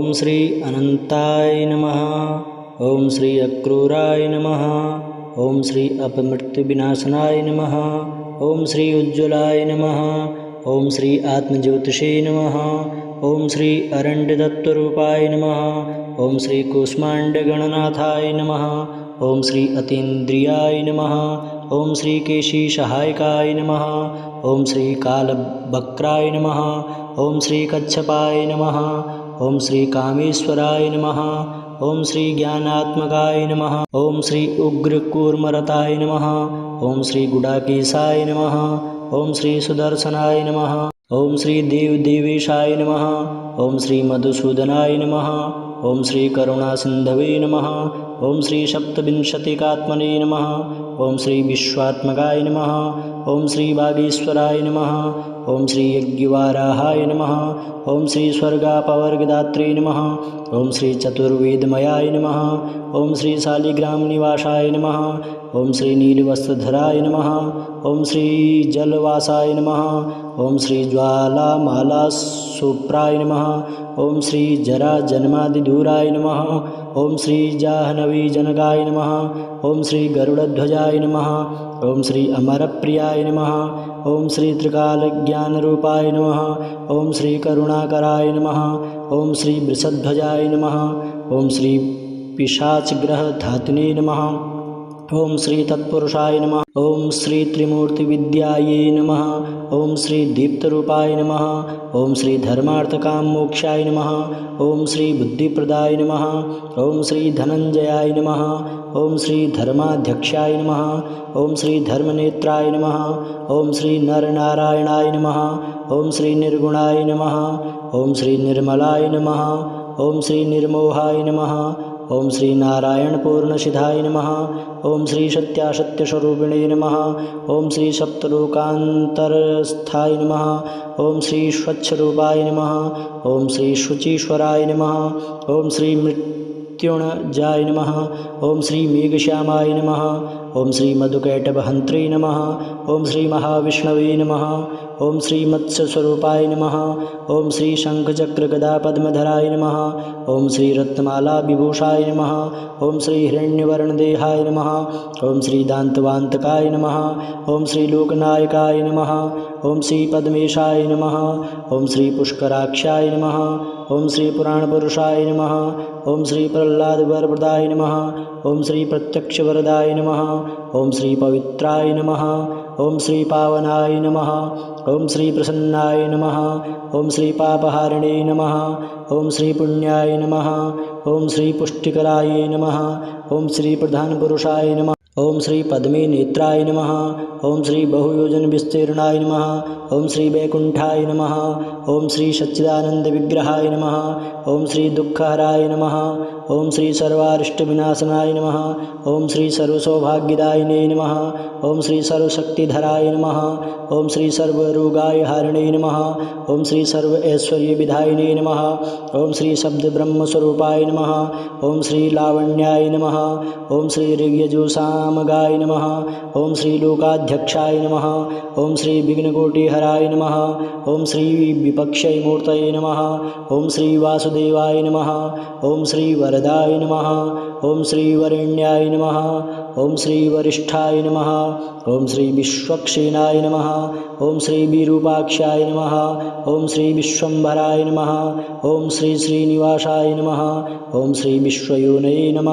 ओम श्री अनंताय नमः। ओम श्री अक्रूराय नमः। ओम श्री अपमृत्युविनाशनाय नमः। ओम श्री उज्ज्वलाय नमः। ओम श्री आत्मज्योतिषे नमः। ओम श्री अरण्यतत्त्वरूपाय नमः। ओम श्री कूष्माण्डगणनाथाय नमः। ओम श्री अतीन्द्रियाय नमः। ओम श्री केशीसहायकाय नमः। ओम श्री कालवक्राय नमः। ओम श्री कच्छपाय नमः। ओम श्री कामेश्वराय नमः। ओम श्री ज्ञानात्मकाय नमः। ओम श्री उग्रकूर्मरताय नमः। ओम श्री गुडाकेशाय नमः। ओम श्री सुदर्शनाय नमः। ओम श्री देवदेवेशाय नमः। ओम श्री मधुसूदनाय नमः। ओम श्री करुणासिन्धवे नमः। ओम श्री सप्तविंशतिकात्मने नमः। ओम श्री विश्वात्मकाय नमः। ओम श्री वागीश्वराय नमः। ओम श्री यज्ञवाराहाय नमः। ओम श्री स्वर्गापवर्गदात्रे नमः। ओम श्री चतुर्वेदमयाय नमः। ओम श्री शालिग्रामनिवासाय नमः। ओम श्री नीलवस्त्रधराय नमः। ओम श्री जलवासाय नमः। ओम श्री ज्वालामालासुप्राय नमः। ओम श्री जराजन्मादिदूराय नमः। ओम श्री जाह्नवीजनकाय नमः। ओम श्री गरुड़ध्वजाय नमः। ओम श्री अमरप्रियाय नमः। ओम श्री त्रिकालज्ञानरूपाय नमः। ओम श्री करुणाकराय नमः। ओम श्री वृषध्वजाय नमः। ओम श्री पिशाचग्रहधातिने नमः। ओम श्री तत्पुरुषाय नमः। ओम श्री त्रिमूर्तिविद्यायै नमः। ओम श्री दीप्तरूपाय नमः। ओम श्री धर्मार्थकाममोक्षाय नमः। ओम श्री बुद्धिप्रदाय नमः। ओम श्री धनंजयाय नमः। ओम श्री धर्माध्यक्षाय नमः। ओम श्री धर्मनेत्राय नमः। ओम श्री नरनारायणाय नमः। ओम श्री निर्गुणाय नमः। ओम श्री निर्मलाय नमः। ओम श्री निर्मोहाय नमः। ओम श्री नारायणपूर्णसिद्धाय नमः। ओम श्री सत्यासत्यस्वरूपिणे नमः। ओम श्री सप्तलोकान्तरस्थाय नमः। ओम श्री स्वच्छरूपाय नमः। ओम श्री शुचीश्वराय नमः। ओम श्री मृत्युंजयाय नमः। ओम श्री मेघश्यामाय नमः। ओम श्री मधुकैटभहन्त्रे नमः। ओम श्री महाविष्णवे नमः। ओम श्री मत्स्यस्वरूपाय नमः। ओम श्री शंखचक्रगदापद्मधराय नमः। ओम श्री रत्नमाला विभूषाय नमः। ओम श्री हिरण्यवर्णदेहाय नमः। ओम श्री दान्तवान्तकाय नमः। ओम श्री लोकनायकाय नमः। ओम श्री पद्मेशाय नमः। ओम श्री पुष्कराक्षाय नमः। ओम श्री पुराणपुरुषाय नमः। ओम श्री प्रह्लादवरप्रदाय नमः। ओम श्री प्रत्यक्षवरदाय नमः। ओम श्री पवित्राय नमः। ओम श्री पावनाय नमः। ओम श्री प्रसन्नाय नमः। ओम श्री पापहारिणे नमः। ओम श्री पुण्याय नमः। ओम श्री पुष्टिकराय नमः। ओम श्री प्रधानपुरुषाय नमः। ओम श्री पद्मे नेत्राय नमः। ओम श्री बहुयोजन विस्तीर्णाय नमः। ओम श्री वैकुंठाय नमः। ओम श्री सच्चिदानंद विग्रहाय नमः। ओम श्री दुःखहराय नमः। ओम श्री सर्वारिष्टविनाशनाय नमः। ओम श्री सर्वसौभाग्यदायिने नमः। ओम श्री सर्वशक्तिधराय नमः। ओम श्री सर्वरोगाय हारिणे नमः। ओम श्री सर्व ऐश्वर्यविधायिने नमः। ओम श्री शब्दब्रह्मस्वरूपाय नमः। ओम श्री लावण्याय नमः। ओम श्री ऋग्यजुषामगाय नमः। ओम श्री लोकाध्यक्षाय नमः। ओम श्री विघ्नकोटिहराय नमः। ओम श्री विपक्षयमूर्तये नमः। ओम श्री वासुदेवाय नमः। ओम श्री वरदाय नमः। ओम श्री वरेण्याय नमः। ओम श्री वरिष्ठाय नमः। ओम श्री विश्वक्सेनाय नमः। ओम श्री विरूपाक्षाय नमः। ओम श्री विश्वम्भराय नमः। ओम श्री श्रीनिवासाय नमः। ओम श्री विश्वयोनये नमः।